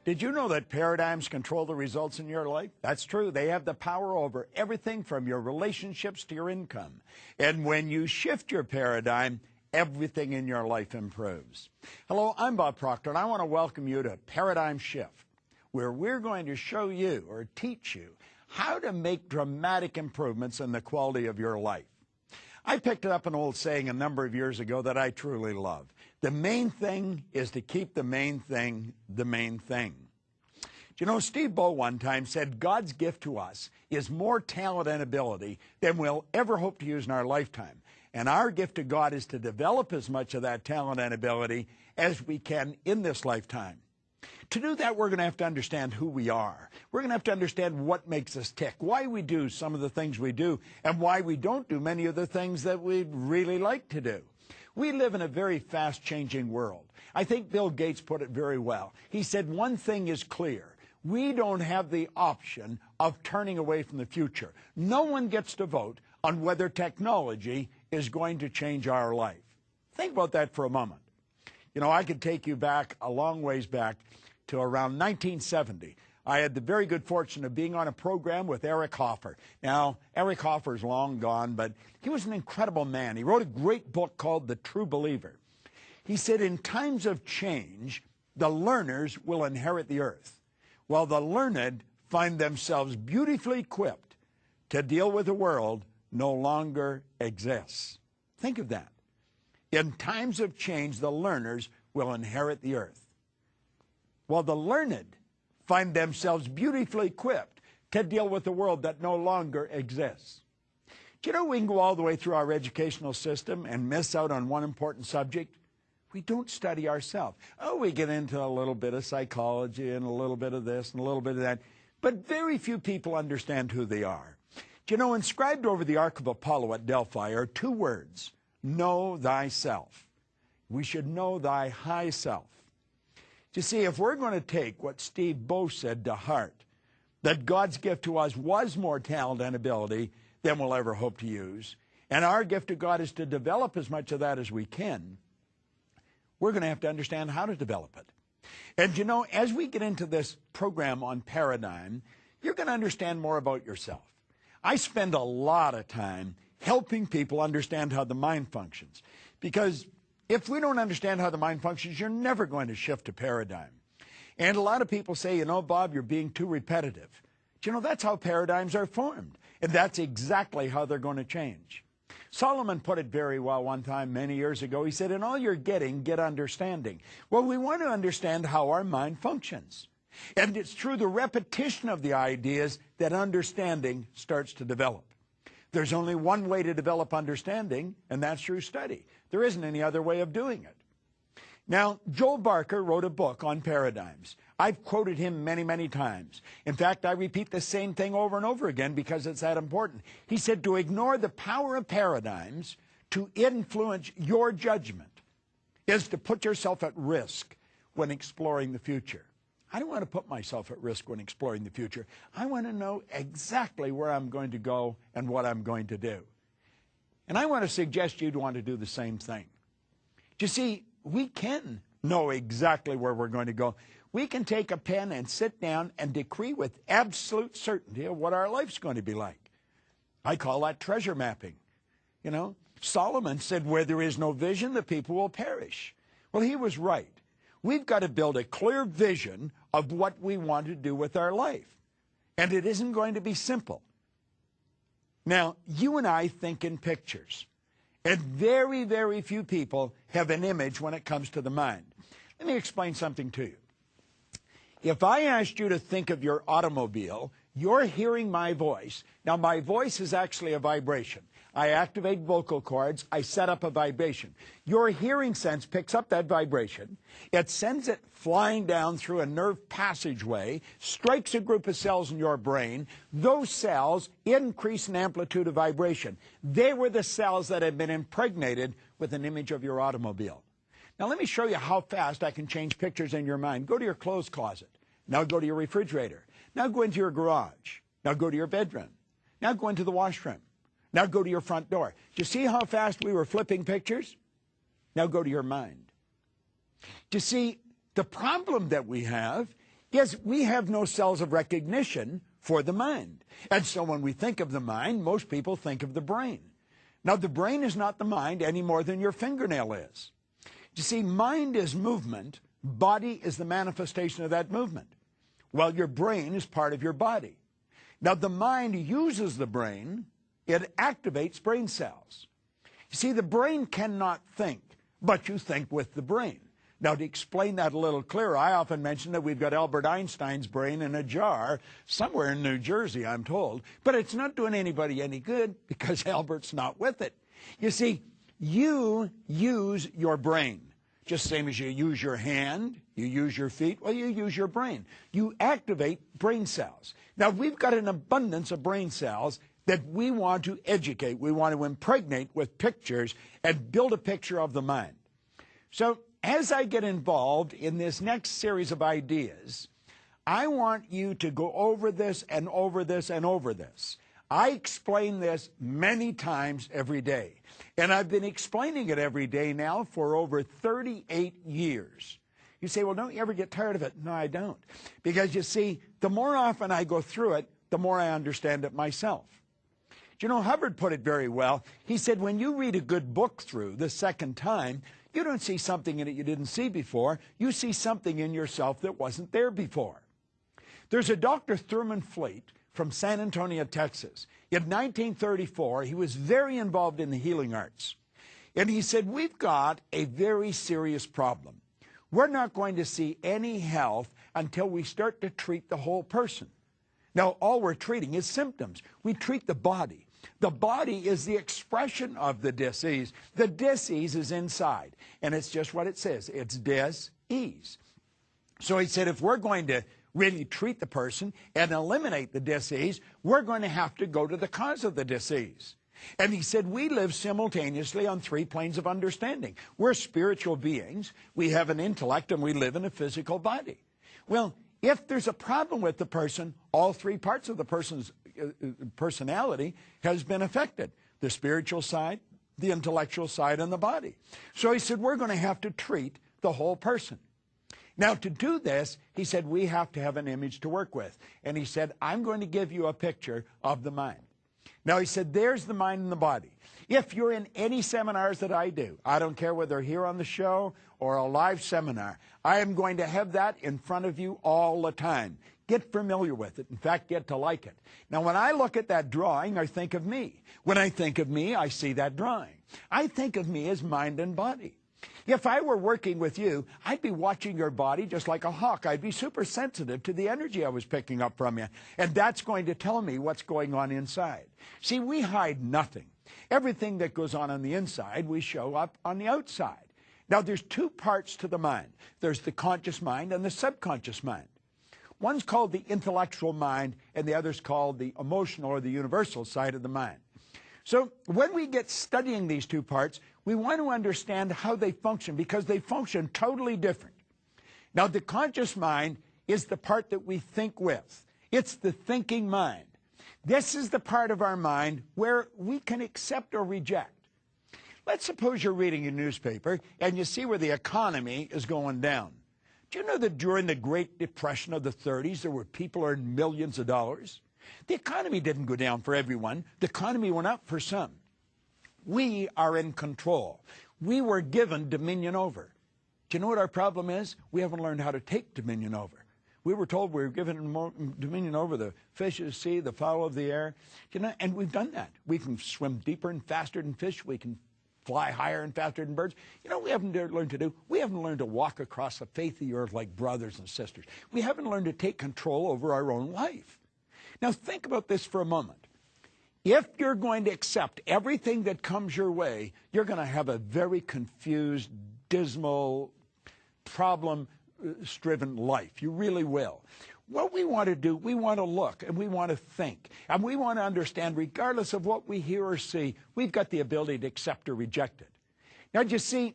Did you know that paradigms control the results in your life? That's true. They have the power over everything from your relationships to your income. And when you shift your paradigm, everything in your life improves. Hello, I'm Bob Proctor, and I want to welcome you to Paradigm Shift, where we're going to show you or teach you how to make dramatic improvements in the quality of your life. I picked up an old saying a number of years ago that I truly love. The main thing is to keep the main thing the main thing. Do you know, Steve Bow one time said God's gift to us is more talent and ability than we'll ever hope to use in our lifetime. And our gift to God is to develop as much of that talent and ability as we can in this lifetime. To do that, we're going to have to understand who we are. We're going to have to understand what makes us tick, why we do some of the things we do, and why we don't do many of the things that we'd really like to do. We live in a very fast-changing world. I think Bill Gates put it very well. He said, one thing is clear. We don't have the option of turning away from the future. No one gets to vote on whether technology is going to change our life. Think about that for a moment. You know, I could take you back a long ways back to around 1970. I had the very good fortune of being on a program with Eric Hoffer. Now, Eric Hoffer's long gone, but he was an incredible man. He wrote a great book called The True Believer. He said, in times of change, the learners will inherit the earth, while the learned find themselves beautifully equipped to deal with a world no longer exists. Think of that. In times of change, the learners will inherit the earth, while the learned find themselves beautifully equipped to deal with a world that no longer exists. Do you know we can go all the way through our educational system and miss out on one important subject? We don't study ourselves. Oh, we get into a little bit of psychology and a little bit of this and a little bit of that, but very few people understand who they are. Do you know, inscribed over the Ark of Apollo at Delphi are two words: know thyself. We should know thy high self. You see, if we're going to take what Steve Bow said to heart, that God's gift to us was more talent and ability than we'll ever hope to use, and our gift to God is to develop as much of that as we can, we're going to have to understand how to develop it. And you know, as we get into this program on Paradigm, you're going to understand more about yourself. I spend a lot of time helping people understand how the mind functions, because if we don't understand how the mind functions, you're never going to shift to paradigm. And a lot of people say, you know, Bob, you're being too repetitive. Do you know, that's how paradigms are formed. And that's exactly how they're going to change. Solomon put it very well one time many years ago. He said, in all you're getting, get understanding. Well, we want to understand how our mind functions. And it's through the repetition of the ideas that understanding starts to develop. There's only one way to develop understanding, and that's through study. There isn't any other way of doing it. Now, Joel Barker wrote a book on paradigms. I've quoted him many, many times. In fact, I repeat the same thing over and over again because it's that important. He said to ignore the power of paradigms to influence your judgment is to put yourself at risk when exploring the future. I don't want to put myself at risk when exploring the future. I want to know exactly where I'm going to go and what I'm going to do. And I want to suggest you'd want to do the same thing. You see, we can know exactly where we're going to go. We can take a pen and sit down and decree with absolute certainty of what our life's going to be like. I call that treasure mapping. You know, Solomon said, where there is no vision, the people will perish. Well, he was right. We've got to build a clear vision of what we want to do with our life. And it isn't going to be simple. Now, you and I think in pictures. And very, very few people have an image when it comes to the mind. Let me explain something to you. If I asked you to think of your automobile, you're hearing my voice. Now, my voice is actually a vibration. I activate vocal cords. I set up a vibration. Your hearing sense picks up that vibration. It sends it flying down through a nerve passageway, strikes a group of cells in your brain. Those cells increase in amplitude of vibration. They were the cells that had been impregnated with an image of your automobile. Now, let me show you how fast I can change pictures in your mind. Go to your clothes closet. Now go to your refrigerator. Now go into your garage. Now go to your bedroom. Now go into the washroom. Now go to your front door. Do you see how fast we were flipping pictures? Now go to your mind. Do you see, the problem that we have Yes, we have no cells of recognition for the mind. And so when we think of the mind, most people think of the brain. Now, the brain is not the mind any more than your fingernail is. You see, mind is movement. Body is the manifestation of that movement. Well, your brain is part of your body. Now, the mind uses the brain. It activates brain cells. You see, the brain cannot think, but you think with the brain. Now, to explain that a little clearer, I often mention that we've got Albert Einstein's brain in a jar somewhere in New Jersey, I'm told. But it's not doing anybody any good because Albert's not with it. You see, you use your brain. Just same as you use your hand, you use your feet, well, you use your brain. You activate brain cells. Now, we've got an abundance of brain cells that we want to educate. We want to impregnate with pictures and build a picture of the mind. So, as I get involved in this next series of ideas, I want you to go over this and over this and over this. I explain this many times every day, and I've been explaining it every day now for over 38 years. You say, well, don't you ever get tired of it? No, I don't. Because you see, the more often I go through it, the more I understand it myself. You know, Hubbard put it very well. He said, when you read a good book through the second time, you don't see something in it you didn't see before. You see something in yourself that wasn't there before. There's a Dr. Thurman Fleet from San Antonio, Texas. In 1934, he was very involved in the healing arts. And he said, we've got a very serious problem. We're not going to see any health until we start to treat the whole person. Now, all we're treating is symptoms. We treat the body. The body is the expression of the disease. The disease is inside. And it's just what it says. It's dis-ease. So he said, if we're going to really treat the person and eliminate the disease, we're going to have to go to the cause of the disease. And he said, we live simultaneously on 3 planes of understanding. We're spiritual beings. We have an intellect, and we live in a physical body. Well, if there's a problem with the person, all 3 parts of the person's personality has been affected. The spiritual side, the intellectual side, and the body. So he said, we're going to have to treat the whole person. Now, to do this, he said, we have to have an image to work with. And he said, I'm going to give you a picture of the mind. Now, he said, there's the mind and the body. If you're in any seminars that I do, I don't care whether here on the show or a live seminar, I am going to have that in front of you all the time. Get familiar with it. In fact, get to like it. Now, when I look at that drawing, I think of me. When I think of me, I see that drawing. I think of me as mind and body. If I were working with you, I'd be watching your body just like a hawk. I'd be super sensitive to the energy I was picking up from you. And that's going to tell me what's going on inside. See, we hide nothing. Everything that goes on the inside, we show up on the outside. Now, there's 2 parts to the mind. There's the conscious mind and the subconscious mind. One's called the intellectual mind, and the other's called the emotional or the universal side of the mind. So when we get studying these 2 parts, we want to understand how they function, because they function totally different. Now, the conscious mind is the part that we think with. It's the thinking mind. This is the part of our mind where we can accept or reject. Let's suppose you're reading a newspaper and you see where the economy is going down. Do you know that during the Great Depression of the 30s, there were people earning millions of dollars? The economy didn't go down for everyone. The economy went up for some. We are in control. We were given dominion over. Do you know what our problem is? We haven't learned how to take dominion over. We were told we were given dominion over the fish of the sea, the fowl of the air. You know, and we've done that. We can swim deeper and faster than fish. We can fly higher and faster than birds. You know what we haven't learned to do? We haven't learned to walk across the face of the earth like brothers and sisters. We haven't learned to take control over our own life. Now think about this for a moment. If you're going to accept everything that comes your way, you're going to have a very confused, dismal, problem-striven life. You really will. What we want to do, we want to look and we want to think. And we want to understand, regardless of what we hear or see, we've got the ability to accept or reject it. Now, you see,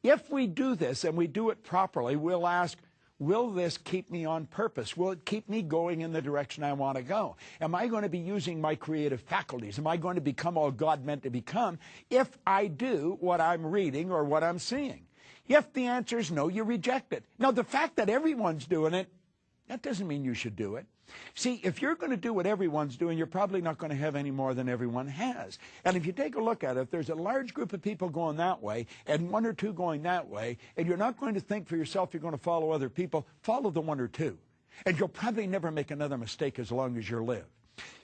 if we do this and we do it properly, we'll ask, will this keep me on purpose? Will it keep me going in the direction I want to go? Am I going to be using my creative faculties? Am I going to become all God meant to become if I do what I'm reading or what I'm seeing? If the answer is no, you reject it. Now, the fact that everyone's doing it That doesn't mean you should do it. See, if you're going to do what everyone's doing, you're probably not going to have any more than everyone has. And if you take a look at it, if there's a large group of people going that way and one or two going that way, and you're not going to think for yourself you're going to follow other people, follow the one or two. And you'll probably never make another mistake as long as you live.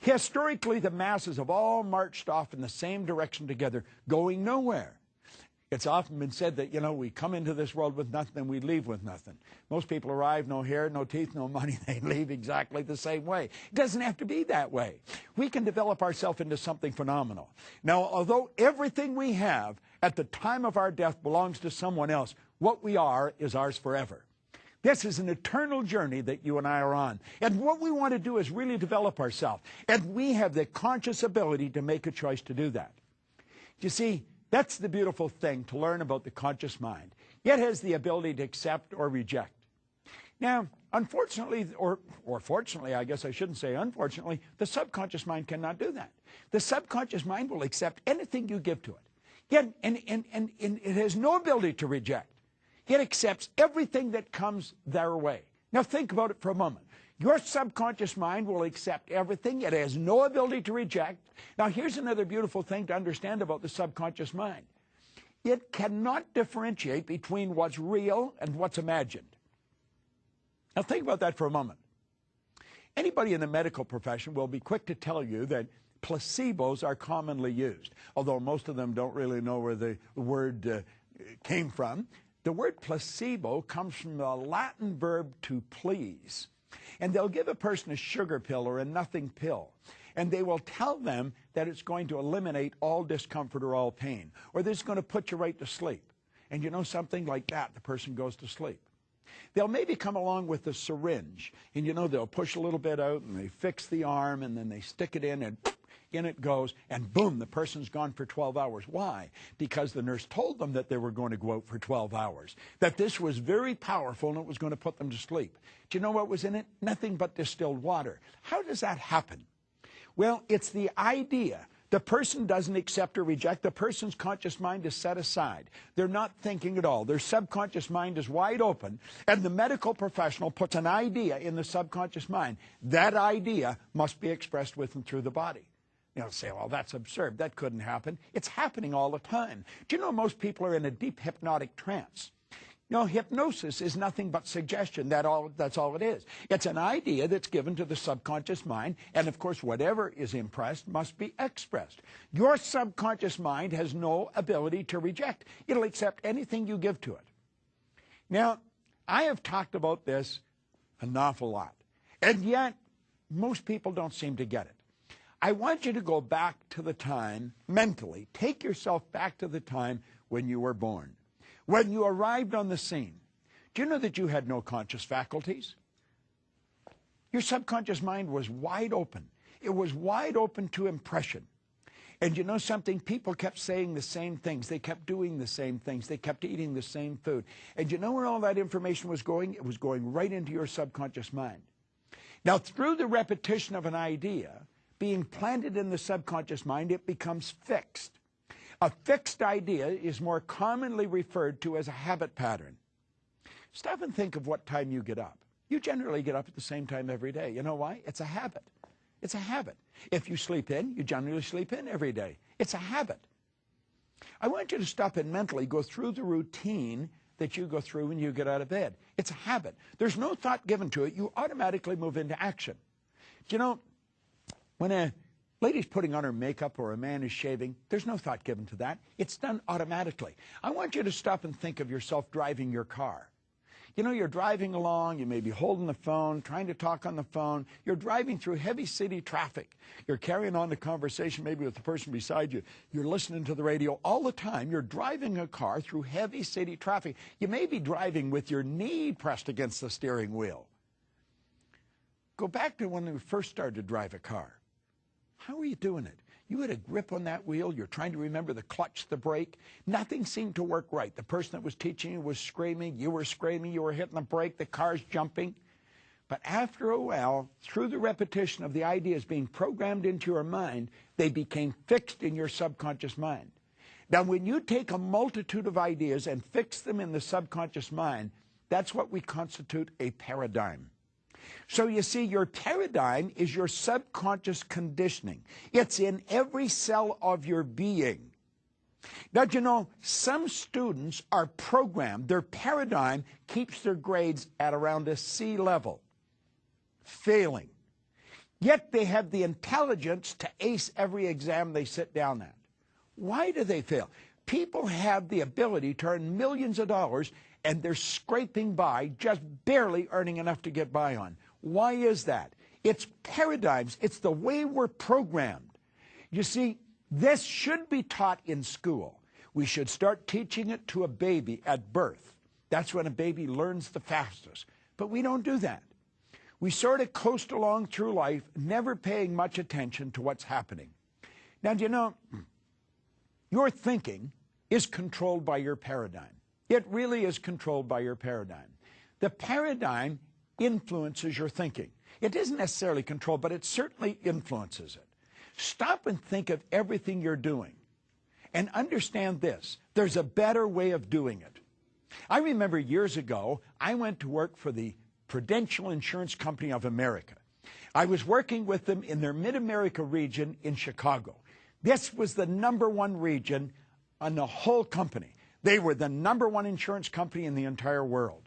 Historically, the masses have all marched off in the same direction together, going nowhere. It's often been said that, we come into this world with nothing and we leave with nothing. Most people arrive, no hair, no teeth, no money. They leave exactly the same way. It doesn't have to be that way. We can develop ourselves into something phenomenal. Now, although everything we have at the time of our death belongs to someone else, what we are is ours forever. This is an eternal journey that you and I are on. And what we want to do is really develop ourselves. And we have the conscious ability to make a choice to do that. You see, that's the beautiful thing to learn about the conscious mind. It has the ability to accept or reject. Now, unfortunately, or fortunately, I guess I shouldn't say unfortunately, the subconscious mind cannot do that. The subconscious mind will accept anything you give to it. Yet, and it has no ability to reject. It accepts everything that comes their way. Now, think about it for a moment. Your subconscious mind will accept everything. It has no ability to reject. Now, here's another beautiful thing to understand about the subconscious mind. It cannot differentiate between what's real and what's imagined. Now, think about that for a moment. Anybody in the medical profession will be quick to tell you that placebos are commonly used, although most of them don't really know where the word came from. The word placebo comes from the Latin verb to please. And they'll give a person a sugar pill or a nothing pill. And they will tell them that it's going to eliminate all discomfort or all pain. Or that it's going to put you right to sleep. And you know something like that, the person goes to sleep. They'll maybe come along with a syringe. And they'll push a little bit out and they fix the arm and then they stick it in and in it goes, and boom, the person's gone for 12 hours. Why? Because the nurse told them that they were going to go out for 12 hours, that this was very powerful and it was going to put them to sleep. Do you know what was in it? Nothing but distilled water. How does that happen? Well, it's the idea. The person doesn't accept or reject. The person's conscious mind is set aside. They're not thinking at all. Their subconscious mind is wide open, and the medical professional puts an idea in the subconscious mind. That idea must be expressed with and through the body. Say, well, that's absurd. That couldn't happen. It's happening all the time. Do you know most people are in a deep hypnotic trance? Hypnosis is nothing but suggestion. That's all it is. It's an idea that's given to the subconscious mind, and of course, whatever is impressed must be expressed. Your subconscious mind has no ability to reject. It'll accept anything you give to it. Now, I have talked about this an awful lot, and yet most people don't seem to get it. I want you to go back to the time, mentally, take yourself back to the time when you were born. When you arrived on the scene, do you know that you had no conscious faculties? Your subconscious mind was wide open. It was wide open to impression. And you know something? People kept saying the same things. They kept doing the same things. They kept eating the same food. And you know where all that information was going? It was going right into your subconscious mind. Now, through the repetition of an idea being planted in the subconscious mind, it becomes fixed. A fixed idea is more commonly referred to as a habit pattern. Stop and think of what time you get up. You generally get up at the same time every day. You know why? It's a habit. It's a habit. If you sleep in, you generally sleep in every day. It's a habit. I want you to stop and mentally go through the routine that you go through when you get out of bed. It's a habit. There's no thought given to it. You automatically move into action. Do you know, when a lady's putting on her makeup or a man is shaving, there's no thought given to that. It's done automatically. I want you to stop and think of yourself driving your car. You're driving along, you may be holding the phone, trying to talk on the phone. You're driving through heavy city traffic. You're carrying on the conversation maybe with the person beside you. You're listening to the radio all the time. You're driving a car through heavy city traffic. You may be driving with your knee pressed against the steering wheel. Go back to when you first started to drive a car. How are you doing it? You had a grip on that wheel. You're trying to remember the clutch, the brake. Nothing seemed to work right. The person that was teaching you was screaming. You were screaming. You were hitting the brake. The car's jumping. But after a while, through the repetition of the ideas being programmed into your mind, they became fixed in your subconscious mind. Now, when you take a multitude of ideas and fix them in the subconscious mind, that's what we constitute a paradigm. So you see, your paradigm is your subconscious conditioning. It's in every cell of your being. Now, you know, some students are programmed, their paradigm keeps their grades at around a C level, failing. Yet they have the intelligence to ace every exam they sit down at. Why do they fail? People have the ability to earn millions of dollars, and they're scraping by, just barely earning enough to get by on. Why is that? It's paradigms. It's the way we're programmed. You see, this should be taught in school. We should start teaching it to a baby at birth. That's when a baby learns the fastest. But we don't do that. We sort of coast along through life, never paying much attention to what's happening. Now, do you know, your thinking is controlled by your paradigm. It really is controlled by your paradigm. The paradigm influences your thinking. It isn't necessarily controlled, but it certainly influences it. Stop and think of everything you're doing and understand this. There's a better way of doing it. I remember years ago, I went to work for the Prudential Insurance Company of America. I was working with them in their Mid-America region in Chicago. This was the #1 region on the whole company. They were the #1 insurance company in the entire world.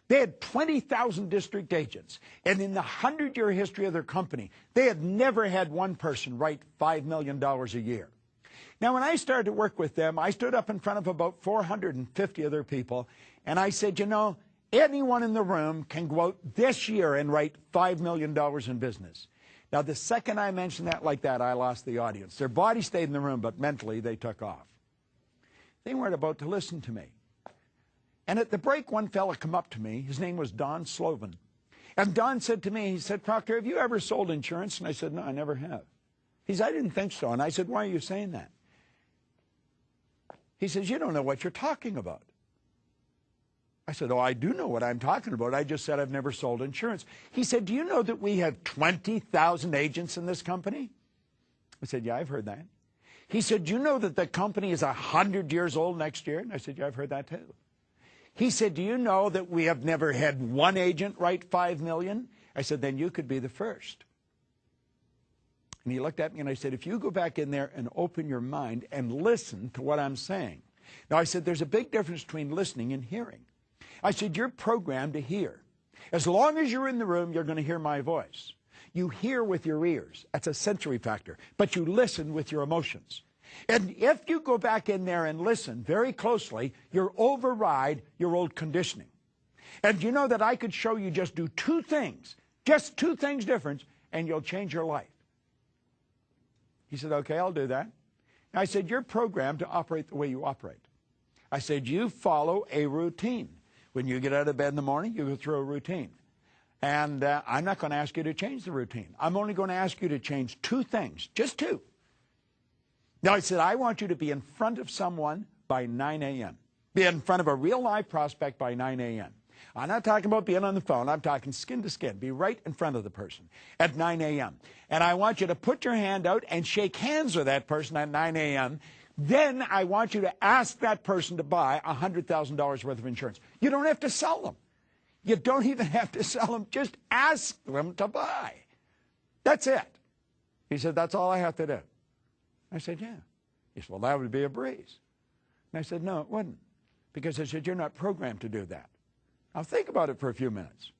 They had 20,000 district agents, and in the 100-year history of their company, they had never had one person write $5 million a year. Now, when I started to work with them, I stood up in front of about 450 other people, and I said, you know, anyone in the room can go out this year and write $5 million in business. Now, the second I mentioned that like that, I lost the audience. Their body stayed in the room, but mentally they took off. They weren't about to listen to me. And at the break, one fella come up to me. His name was Don Slovan. And Don said to me, he said, Proctor, have you ever sold insurance? And I said, no, I never have. He said, I didn't think so. And I said, why are you saying that? He says, you don't know what you're talking about. I said, oh, I do know what I'm talking about. I just said I've never sold insurance. He said, do you know that we have 20,000 agents in this company? I said, yeah, I've heard that. He said, do you know that the company is 100 years old next year? And I said, yeah, I've heard that too. He said, do you know that we have never had one agent write $5 million? I said, then you could be the first. And he looked at me and I said, if you go back in there and open your mind and listen to what I'm saying. Now, I said, there's a big difference between listening and hearing. I said, you're programmed to hear. As long as you're in the room, you're going to hear my voice. You hear with your ears. That's a sensory factor. But you listen with your emotions. And if you go back in there and listen very closely, you'll override your old conditioning. And you know that I could show you just do two things different, and you'll change your life. He said, okay, I'll do that. I said, you're programmed to operate the way you operate. I said, you follow a routine. When you get out of bed in the morning, you go through a routine. And I'm not going to ask you to change the routine. I'm only going to ask you to change two things, just two. Now, I said, I want you to be in front of someone by 9 a.m. Be in front of a real live prospect by 9 a.m. I'm not talking about being on the phone. I'm talking skin to skin. Be right in front of the person at 9 a.m. And I want you to put your hand out and shake hands with that person at 9 a.m. Then I want you to ask that person to buy $100,000 worth of insurance. You don't have to sell them. You don't even have to sell them. Just ask them to buy. That's it. He said, that's all I have to do. I said, yeah. He said, well, that would be a breeze. And I said, no, it wouldn't. Because I said, you're not programmed to do that. Now, think about it for a few minutes.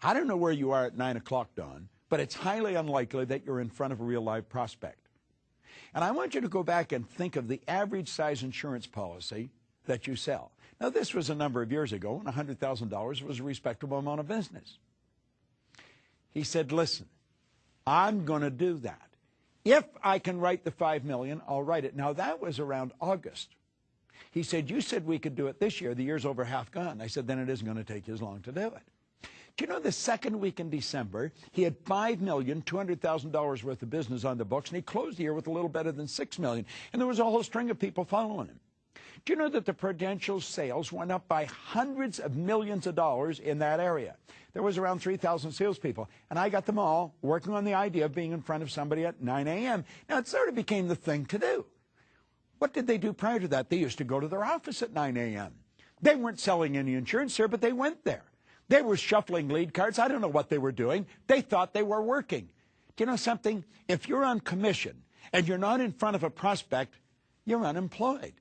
I don't know where you are at 9 o'clock, Don, but it's highly unlikely that you're in front of a real live prospect. And I want you to go back and think of the average size insurance policy that you sell. Now, this was a number of years ago, and $100,000 was a respectable amount of business. He said, listen, I'm going to do that. If I can write the $5 million, I'll write it. Now, that was around August. He said, you said we could do it this year. The year's over half gone. I said, then it isn't going to take you as long to do it. Do you know the second week in December, he had $5,200,000 worth of business on the books, and he closed the year with a little better than $6 million. And there was a whole string of people following him. Do you know that the Prudential sales went up by hundreds of millions of dollars in that area? There was around 3,000 salespeople, and I got them all working on the idea of being in front of somebody at 9 a.m. Now, it sort of became the thing to do. What did they do prior to that? They used to go to their office at 9 a.m. They weren't selling any insurance there, but they went there. They were shuffling lead cards. I don't know what they were doing. They thought they were working. Do you know something? If you're on commission and you're not in front of a prospect, you're unemployed.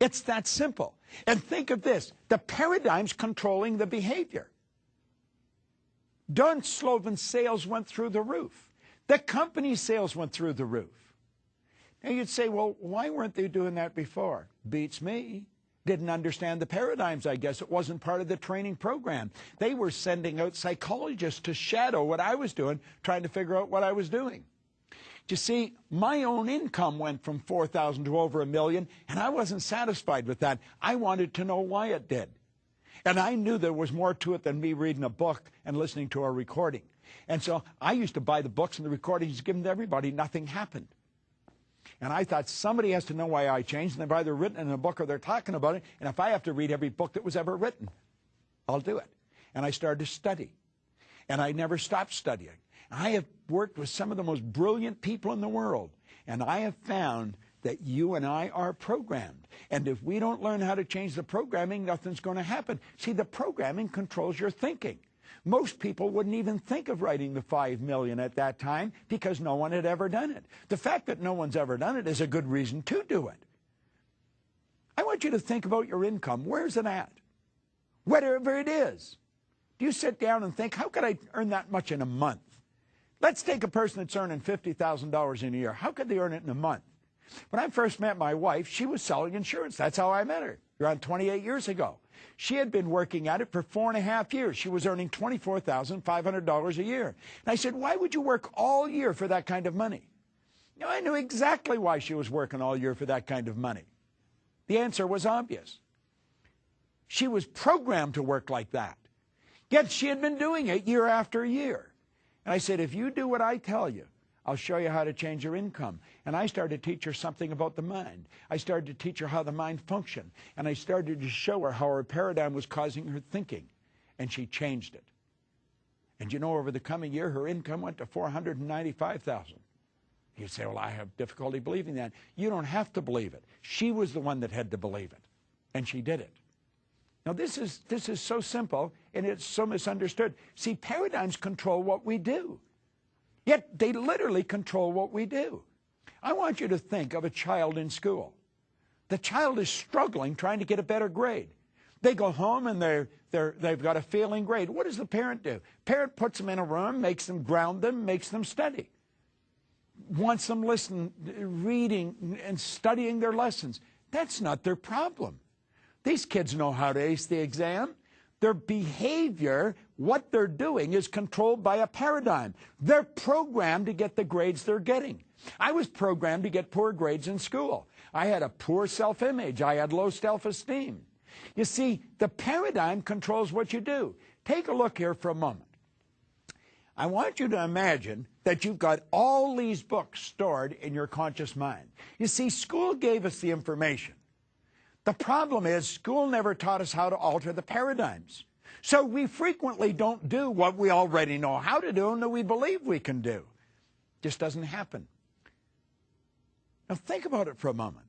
It's that simple. And think of this. The paradigm's controlling the behavior. Don Slovin's sales went through the roof. The company's sales went through the roof. Now you'd say, well, why weren't they doing that before? Beats me. Didn't understand the paradigms, I guess. It wasn't part of the training program. They were sending out psychologists to shadow what I was doing, trying to figure out what I was doing. You see, my own income went from $4,000 to over $1 million, and I wasn't satisfied with that. I wanted to know why it did. And I knew there was more to it than me reading a book and listening to a recording. And so I used to buy the books and the recordings, give them to everybody. Nothing happened. And I thought somebody has to know why I changed, and they've either written it in a book or they're talking about it. And if I have to read every book that was ever written, I'll do it. And I started to study. And I never stopped studying. I have worked with some of the most brilliant people in the world. And I have found that you and I are programmed. And if we don't learn how to change the programming, nothing's going to happen. See, the programming controls your thinking. Most people wouldn't even think of writing the $5 million at that time because no one had ever done it. The fact that no one's ever done it is a good reason to do it. I want you to think about your income. Where's it at? Whatever it is. Do you sit down and think, how could I earn that much in a month? Let's take a person that's earning $50,000 in a year. How could they earn it in a month? When I first met my wife, she was selling insurance. That's how I met her, around 28 years ago. She had been working at it for 4.5 years. She was earning $24,500 a year. And I said, why would you work all year for that kind of money? You know, I knew exactly why she was working all year for that kind of money. The answer was obvious. She was programmed to work like that. Yet she had been doing it year after year. And I said, if you do what I tell you, I'll show you how to change your income. And I started to teach her something about the mind. I started to teach her how the mind functioned. And I started to show her how her paradigm was causing her thinking. And she changed it. And you know, over the coming year, her income went to $495,000. You say, well, I have difficulty believing that. You don't have to believe it. She was the one that had to believe it. And she did it. Now, this is so simple, and it's so misunderstood. See, paradigms control what we do. Yet they literally control what we do. I want you to think of a child in school. The child is struggling, trying to get a better grade. They go home and they've got a failing grade. What does the parent do? Parent puts them in a room, makes them ground them, makes them study. Wants them reading and studying their lessons. That's not their problem. These kids know how to ace the exam. Their behavior, what they're doing, is controlled by a paradigm. They're programmed to get the grades they're getting. I was programmed to get poor grades in school. I had a poor self-image. I had low self-esteem. You see, the paradigm controls what you do. Take a look here for a moment. I want you to imagine that you've got all these books stored in your conscious mind. You see, school gave us the information. The problem is school never taught us how to alter the paradigms. So we frequently don't do what we already know how to do and that we believe we can do. Just doesn't happen. Now think about it for a moment.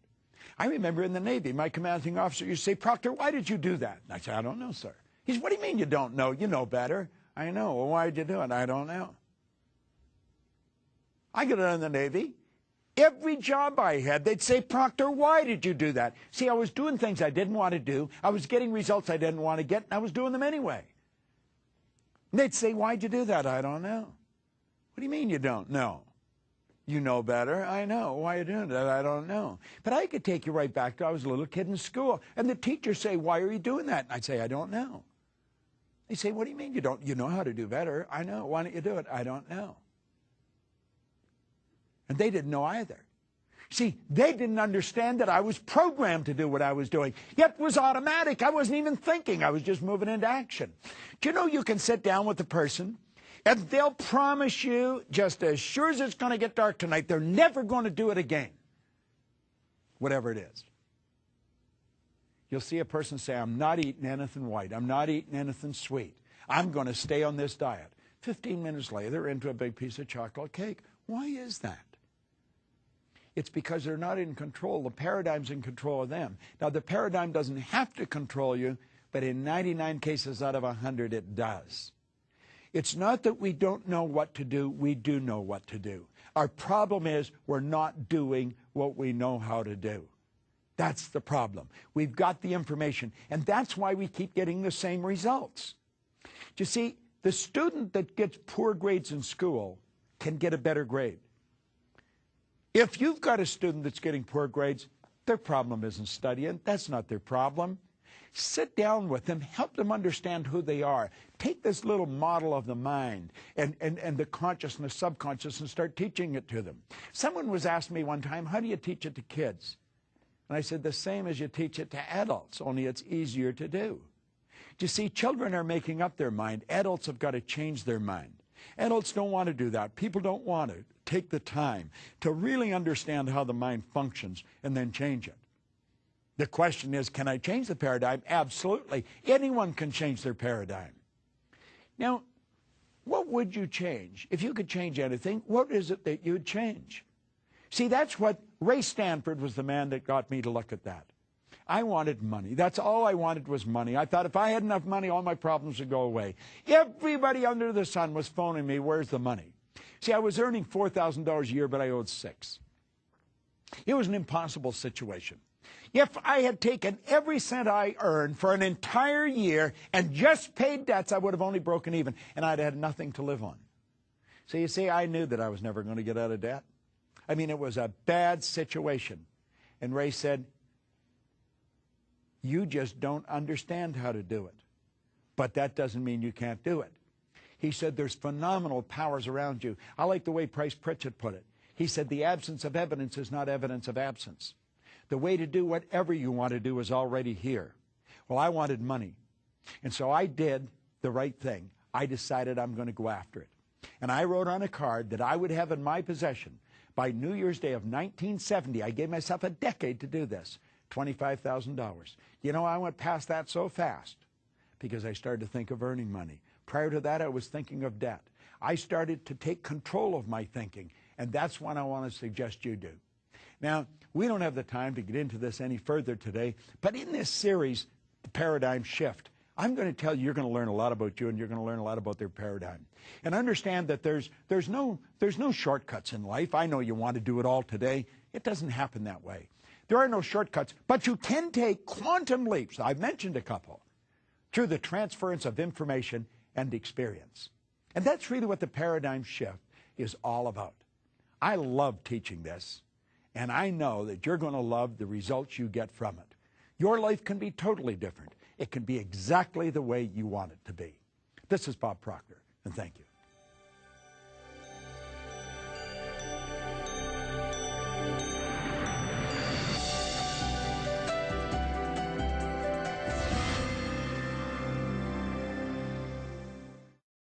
I remember in the Navy, my commanding officer used to say, Proctor, why did you do that? And I said, I don't know, sir. He said, what do you mean you don't know? You know better. I know. Well, why did you do it? I don't know. I got in the Navy. Every job I had, they'd say, Proctor, why did you do that? See, I was doing things I didn't want to do. I was getting results I didn't want to get, and I was doing them anyway. And they'd say, why'd you do that? I don't know. What do you mean you don't know? You know better. I know. Why are you doing that? I don't know. But I could take you right back to I was a little kid in school, and the teachers say, why are you doing that? And I'd say, I don't know. They say, what do you mean you don't? You know how to do better. I know. Why don't you do it? I don't know. And they didn't know either. See, they didn't understand that I was programmed to do what I was doing. Yet it was automatic. I wasn't even thinking. I was just moving into action. Do you know you can sit down with a person and they'll promise you, just as sure as it's going to get dark tonight, they're never going to do it again, whatever it is. You'll see a person say, I'm not eating anything white. I'm not eating anything sweet. I'm going to stay on this diet. 15 minutes later, they're into a big piece of chocolate cake. Why is that? It's because they're not in control. The paradigm's in control of them. Now, the paradigm doesn't have to control you, but in 99 cases out of 100 it does. It's not that we don't know what to do, we do know what to do. Our problem is we're not doing what we know how to do. That's the problem. We've got the information, and that's why we keep getting the same results. You see, the student that gets poor grades in school can get a better grade. If you've got a student that's getting poor grades, their problem isn't studying. That's not their problem. Sit down with them, help them understand who they are. Take this little model of the mind and the consciousness, subconscious, and start teaching it to them. Someone was asking me one time, how do you teach it to kids? And I said, the same as you teach it to adults, only it's easier to do. You see, children are making up their mind. Adults have got to change their mind. Adults don't want to do that. People don't want to take the time to really understand how the mind functions and then change it. The question is, can I change the paradigm? Absolutely. Anyone can change their paradigm. Now, what would you change? If you could change anything, what is it that you'd change? See, that's what Ray Stanford was the man that got me to look at that. I wanted money. That's all I wanted was money. I thought if I had enough money, all my problems would go away. Everybody under the sun was phoning me, where's the money? See, I was earning $4,000 a year, but I owed $6,000. It was an impossible situation. If I had taken every cent I earned for an entire year and just paid debts, I would have only broken even, and I'd had nothing to live on. So you see, I knew that I was never going to get out of debt. I mean, it was a bad situation. And Ray said, you just don't understand how to do it. But that doesn't mean you can't do it. He said there's phenomenal powers around you. I like the way Price Pritchett put it. He said the absence of evidence is not evidence of absence. The way to do whatever you want to do is already here. Well, I wanted money. And so I did the right thing. I decided I'm going to go after it. And I wrote on a card that I would have in my possession by New Year's Day of 1970. I gave myself a decade to do this. $25,000. You know, I went past that so fast because I started to think of earning money. Prior to that, I was thinking of debt. I started to take control of my thinking, and that's what I want to suggest you do. Now, we don't have the time to get into this any further today, but in this series, The Paradigm Shift, I'm going to tell you you're going to learn a lot about you, and you're going to learn a lot about their paradigm. And understand that there's no shortcuts in life. I know you want to do it all today. It doesn't happen that way. There are no shortcuts, but you can take quantum leaps. I've mentioned a couple through the transference of information and experience. And that's really what the paradigm shift is all about. I love teaching this, and I know that you're going to love the results you get from it. Your life can be totally different. It can be exactly the way you want it to be. This is Bob Proctor, and thank you.